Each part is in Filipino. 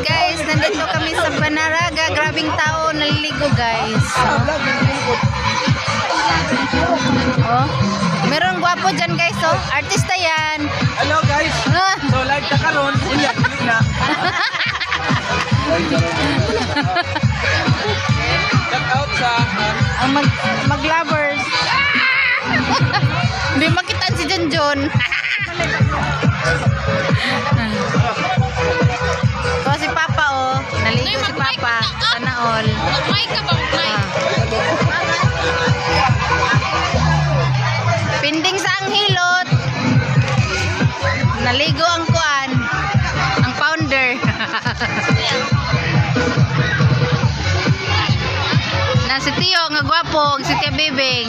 Guys, nandito kami sa Banaraga. Grabing tao, naliligo guys. Oh, meron gwapo dyan guys. Oh, artista yan. Hello guys. So live ka karon, unya na. Shout out sa Ang mag-lovers. Hindi makitaan si Junjun. So si Papa oh, naligo si Papa. Sana all. May ka ba? May. Pinding sa ang hilot. Naligo ang kuan. Ang founder. Na si Tio nga gwapo, si Tia Bibing.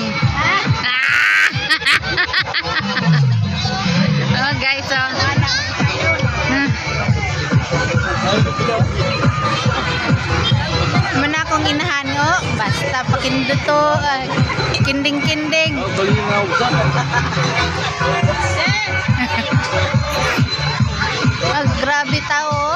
Oh guys, oh. Man akong inahan, oh. Basta pakindot to, kinding-kinding. Oh, grabe tao.